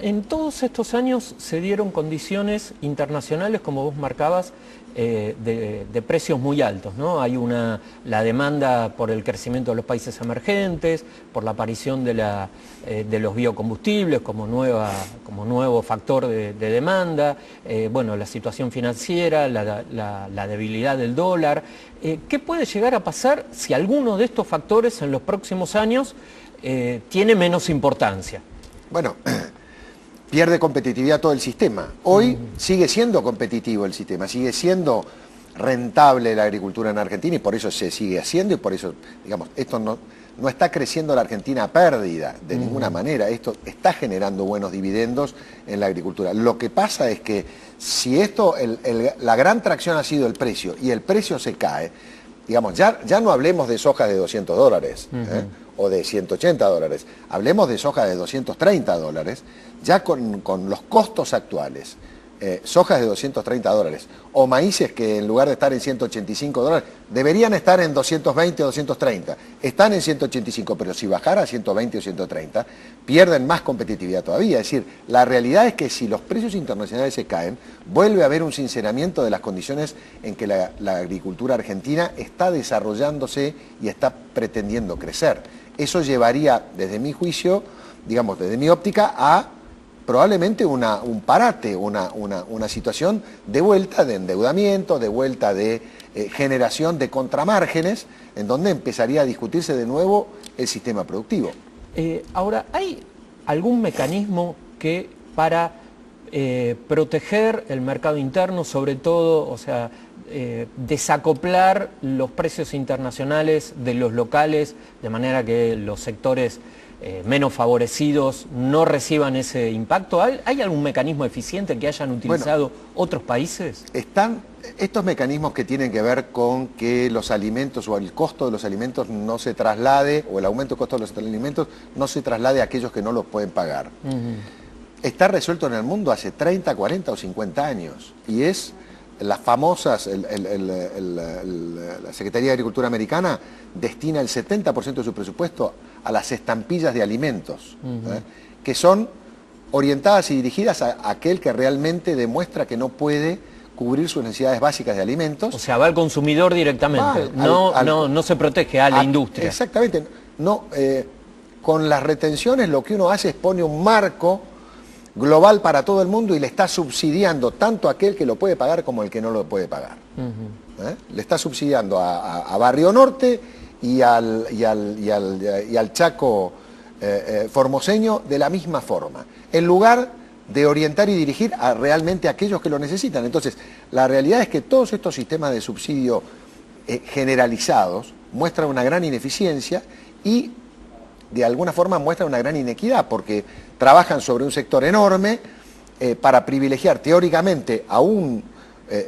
En todos estos años se dieron condiciones internacionales, como vos marcabas, de precios muy altos, ¿no? Hay la demanda por el crecimiento de los países emergentes, por la aparición de los biocombustibles como nuevo factor de demanda, bueno, la situación financiera, la debilidad del dólar. ¿Qué puede llegar a pasar si alguno de estos factores en los próximos años tiene menos importancia? Bueno, pierde competitividad todo el sistema. Hoy sigue siendo competitivo el sistema, sigue siendo rentable la agricultura en Argentina y por eso se sigue haciendo y por eso, digamos, esto no está creciendo la Argentina a pérdida de ninguna manera. Esto está generando buenos dividendos en la agricultura. Lo que pasa es que si la gran tracción ha sido el precio y el precio se cae, digamos, ya no hablemos de soja de $200, o de $180, hablemos de soja de $230, ya con los costos actuales, sojas de $230, o maíces que en lugar de estar en $185, deberían estar en 220 o 230, están en 185, pero si bajara a 120 o 130, pierden más competitividad todavía. Es decir, la realidad es que si los precios internacionales se caen, vuelve a haber un sinceramiento de las condiciones en que la agricultura argentina está desarrollándose y está pretendiendo crecer. Eso llevaría, desde mi juicio, digamos, desde mi óptica, a probablemente un parate, una situación de vuelta de endeudamiento, de vuelta de generación de contramárgenes, en donde empezaría a discutirse de nuevo el sistema productivo. Ahora, ¿hay algún mecanismo que para proteger el mercado interno, sobre todo, o sea, desacoplar los precios internacionales de los locales, de manera que los sectores menos favorecidos no reciban ese impacto? ¿Hay algún mecanismo eficiente que hayan utilizado otros países? Están estos mecanismos que tienen que ver con que los alimentos o el costo de los alimentos no se traslade, o el aumento del costo de los alimentos no se traslade a aquellos que no los pueden pagar. Está resuelto en el mundo hace 30, 40 o 50 años y es las famosas, la Secretaría de Agricultura americana destina el 70% de su presupuesto a las estampillas de alimentos, que son orientadas y dirigidas a aquel que realmente demuestra que no puede cubrir sus necesidades básicas de alimentos. O sea, va al consumidor directamente, no se protege a la industria. Exactamente. Con las retenciones lo que uno hace es pone un marco global para todo el mundo y le está subsidiando tanto a aquel que lo puede pagar como el que no lo puede pagar. Le está subsidiando a Barrio Norte y al Chaco formoseño de la misma forma, en lugar de orientar y dirigir realmente a aquellos que lo necesitan. Entonces, la realidad es que todos estos sistemas de subsidio generalizados muestran una gran ineficiencia y de alguna forma muestran una gran inequidad, porque trabajan sobre un sector enorme para privilegiar teóricamente a un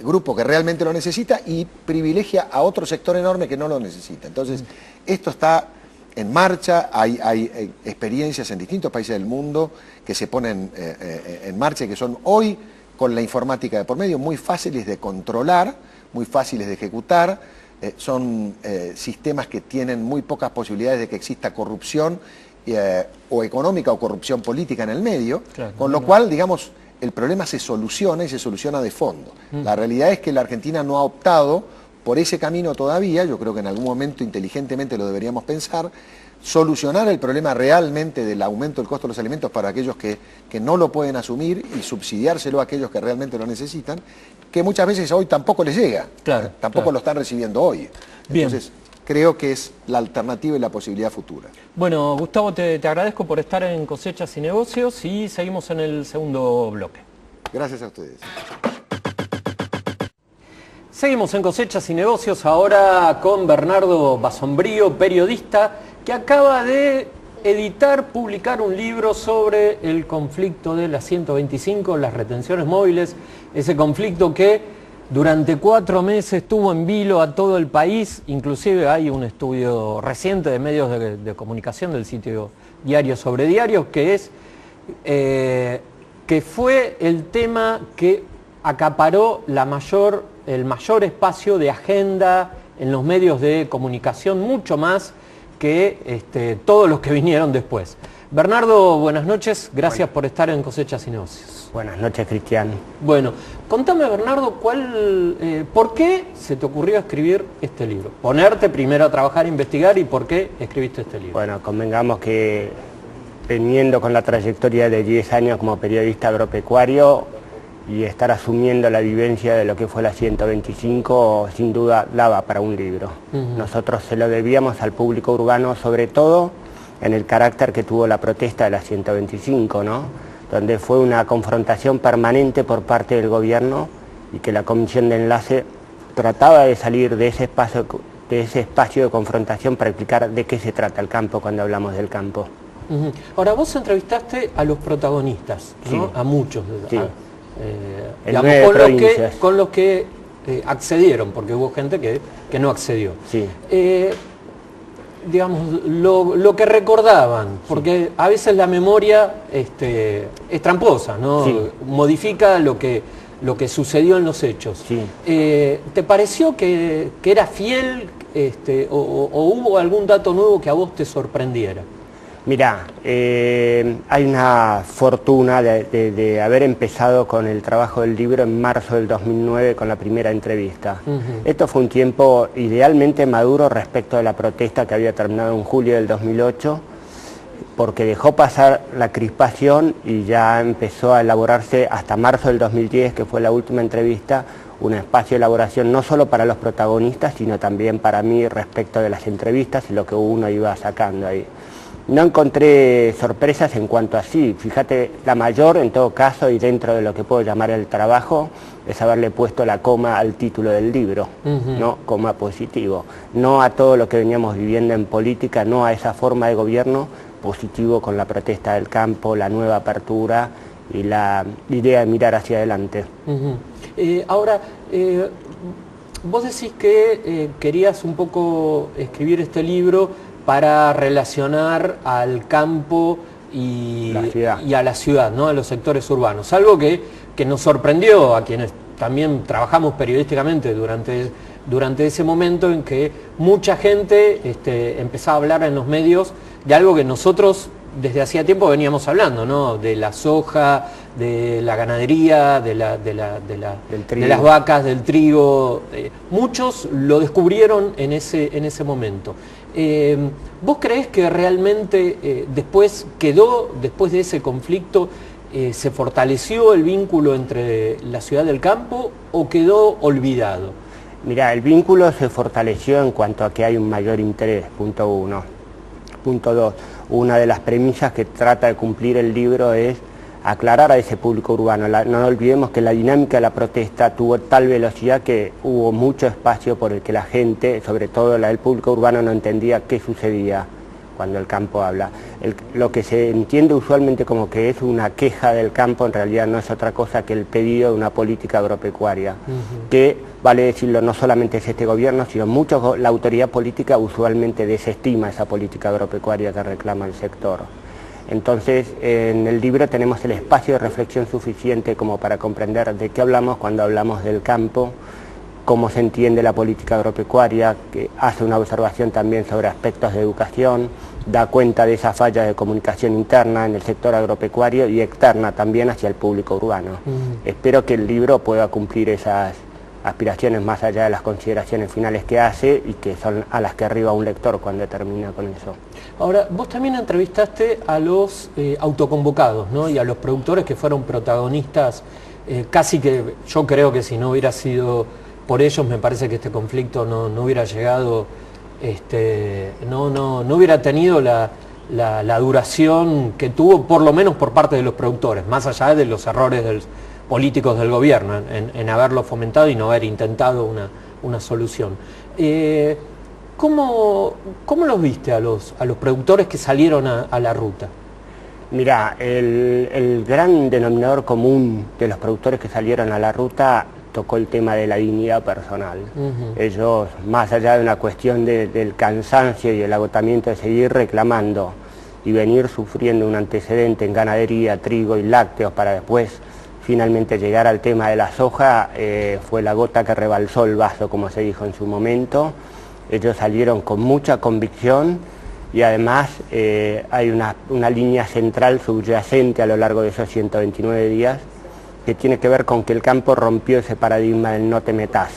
grupo que realmente lo necesita y privilegia a otro sector enorme que no lo necesita. Entonces, esto está en marcha, hay experiencias en distintos países del mundo que se ponen en marcha y que son hoy, con la informática de por medio, muy fáciles de controlar, muy fáciles de ejecutar. Son sistemas que tienen muy pocas posibilidades de que exista corrupción o económica o corrupción política en el medio, con lo cual, digamos, el problema se soluciona y se soluciona de fondo. La realidad es que la Argentina no ha optado por ese camino todavía, yo creo que en algún momento inteligentemente lo deberíamos pensar, solucionar el problema realmente del aumento del costo de los alimentos para aquellos que no lo pueden asumir y subsidiárselo a aquellos que realmente lo necesitan, que muchas veces hoy tampoco les llega, tampoco lo están recibiendo hoy. Entonces, creo que es la alternativa y la posibilidad futura. Bueno, Gustavo, te agradezco por estar en Cosechas y Negocios y seguimos en el segundo bloque. Gracias a ustedes. Seguimos en Cosechas y Negocios, ahora con Bernardo Basombrío, periodista, que acaba de publicar un libro sobre el conflicto de la 125, las retenciones móviles, ese conflicto que durante 4 meses tuvo en vilo a todo el país. Inclusive hay un estudio reciente de medios de comunicación del sitio Diario sobre Diario, que fue el tema que acaparó el mayor espacio de agenda en los medios de comunicación, mucho más que todos los que vinieron después. Bernardo, buenas noches, gracias por estar en Cosechas y Negocios. Buenas noches, Cristian. Bueno, contame, Bernardo, ¿por qué se te ocurrió escribir este libro? Ponerte primero a trabajar, a investigar, y ¿por qué escribiste este libro? Bueno, convengamos que veniendo con la trayectoria de 10 años como periodista agropecuario y estar asumiendo la vivencia de lo que fue la 125, sin duda daba para un libro. Nosotros se lo debíamos al público urbano, sobre todo en el carácter que tuvo la protesta de la 125, ¿no? Donde fue una confrontación permanente por parte del gobierno y que la comisión de enlace trataba de salir de ese espacio de confrontación para explicar de qué se trata el campo cuando hablamos del campo. Ahora, vos entrevistaste a los protagonistas, ¿no? Sí. A muchos, sí. Digamos, con los que accedieron, porque hubo gente que no accedió. Sí. Digamos, lo que recordaban, porque sí, a veces la memoria es tramposa, ¿no? Sí. Modifica lo que sucedió en los hechos. Sí. ¿Te pareció que era fiel o hubo algún dato nuevo que a vos te sorprendiera? Mirá, hay una fortuna de haber empezado con el trabajo del libro en marzo del 2009 con la primera entrevista. Esto fue un tiempo idealmente maduro respecto de la protesta que había terminado en julio del 2008, porque dejó pasar la crispación y ya empezó a elaborarse hasta marzo del 2010, que fue la última entrevista, un espacio de elaboración no solo para los protagonistas, sino también para mí respecto de las entrevistas y lo que uno iba sacando ahí. No encontré sorpresas en cuanto a sí, fíjate, la mayor en todo caso y dentro de lo que puedo llamar el trabajo es haberle puesto la coma al título del libro, ¿no? Coma positivo, no a todo lo que veníamos viviendo en política, no a esa forma de gobierno, positivo con la protesta del campo, la nueva apertura y la idea de mirar hacia adelante. Ahora, vos decís que querías un poco escribir este libro para relacionar al campo y a la ciudad, ¿no? A los sectores urbanos. Algo que nos sorprendió a quienes también trabajamos periodísticamente durante ese momento en que mucha gente empezaba a hablar en los medios de algo que nosotros desde hacía tiempo veníamos hablando, ¿no? De la soja, de la ganadería, de las vacas, del trigo. Muchos lo descubrieron en ese momento. ¿Vos creés que realmente después de ese conflicto, se fortaleció el vínculo entre la ciudad y el campo o quedó olvidado? Mirá, el vínculo se fortaleció en cuanto a que hay un mayor interés, punto uno. Punto dos, una de las premisas que trata de cumplir el libro es aclarar a ese público urbano. No olvidemos que la dinámica de la protesta tuvo tal velocidad que hubo mucho espacio por el que la gente, sobre todo el público urbano, no entendía qué sucedía cuando el campo habla. Lo que se entiende usualmente como que es una queja del campo, en realidad no es otra cosa que el pedido de una política agropecuaria, que, vale decirlo, no solamente es este gobierno, sino la autoridad política usualmente desestima esa política agropecuaria que reclama el sector. Entonces, en el libro tenemos el espacio de reflexión suficiente como para comprender de qué hablamos cuando hablamos del campo, cómo se entiende la política agropecuaria, que hace una observación también sobre aspectos de educación, da cuenta de esa falla de comunicación interna en el sector agropecuario y externa también hacia el público urbano. Espero que el libro pueda cumplir esas aspiraciones más allá de las consideraciones finales que hace y que son a las que arriba un lector cuando termina con eso. Ahora, vos también entrevistaste a los autoconvocados, ¿no? Y a los productores que fueron protagonistas, casi que yo creo que si no hubiera sido por ellos, me parece que este conflicto no hubiera llegado, no hubiera tenido la duración que tuvo, por lo menos por parte de los productores, más allá de los errores políticos del gobierno en haberlo fomentado y no haber intentado una solución. ¿Cómo los viste a los productores que salieron a la ruta? Mirá, el gran denominador común de los productores que salieron a la ruta tocó el tema de la dignidad personal. Ellos, más allá de una cuestión del cansancio y el agotamiento de seguir reclamando y venir sufriendo un antecedente en ganadería, trigo y lácteos para después finalmente llegar al tema de la soja, fue la gota que rebalsó el vaso, como se dijo en su momento. Ellos salieron con mucha convicción y además hay una línea central subyacente a lo largo de esos 129 días que tiene que ver con que el campo rompió ese paradigma del no te metás.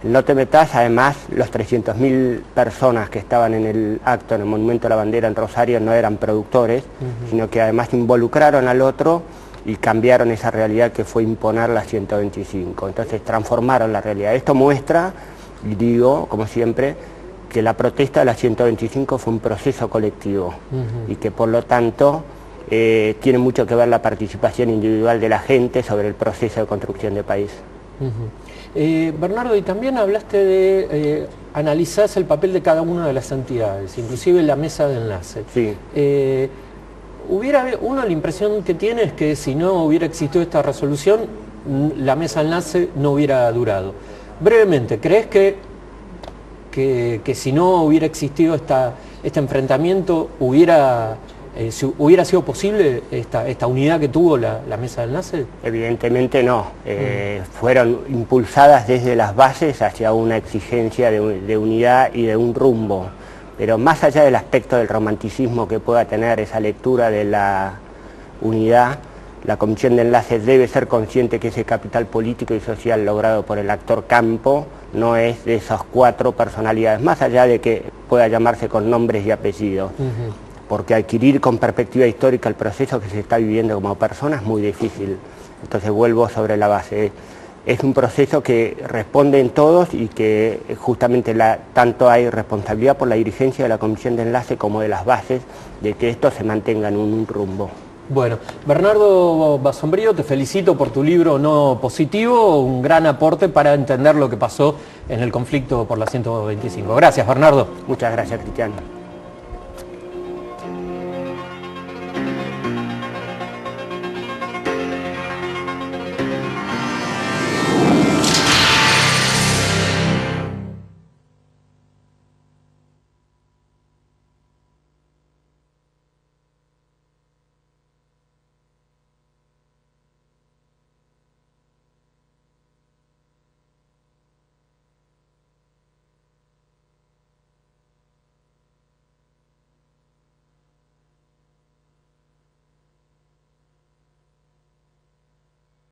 El no te metás, además, los 300.000 personas que estaban en el acto, en el Monumento a la Bandera en Rosario, no eran productores, sino que además involucraron al otro y cambiaron esa realidad que fue imponer la 125. Entonces transformaron la realidad. Esto muestra, y digo, como siempre, que la protesta de la 125 fue un proceso colectivo y que por lo tanto tiene mucho que ver la participación individual de la gente sobre el proceso de construcción de país. Bernardo, y también hablaste de analizás el papel de cada una de las entidades, inclusive la mesa de enlace. Sí. Uno la impresión que tiene es que si no hubiera existido esta resolución, la mesa de enlace no hubiera durado. Brevemente, ¿crees que si no hubiera existido este enfrentamiento, hubiera sido posible esta unidad que tuvo la mesa de enlace? Evidentemente no. Fueron impulsadas desde las bases hacia una exigencia de unidad y de un rumbo. Pero más allá del aspecto del romanticismo que pueda tener esa lectura de la unidad, la Comisión de Enlace debe ser consciente que ese capital político y social logrado por el actor campo no es de esas 4 personalidades, más allá de que pueda llamarse con nombres y apellidos. Porque adquirir con perspectiva histórica el proceso que se está viviendo como persona es muy difícil. Entonces vuelvo sobre la base. Es un proceso que responde en todos y que justamente tanto hay responsabilidad por la dirigencia de la Comisión de Enlace como de las bases de que esto se mantenga en un rumbo. Bueno, Bernardo Basombrío, te felicito por tu libro No Positivo, un gran aporte para entender lo que pasó en el conflicto por la 125. Gracias, Bernardo. Muchas gracias, Cristiano.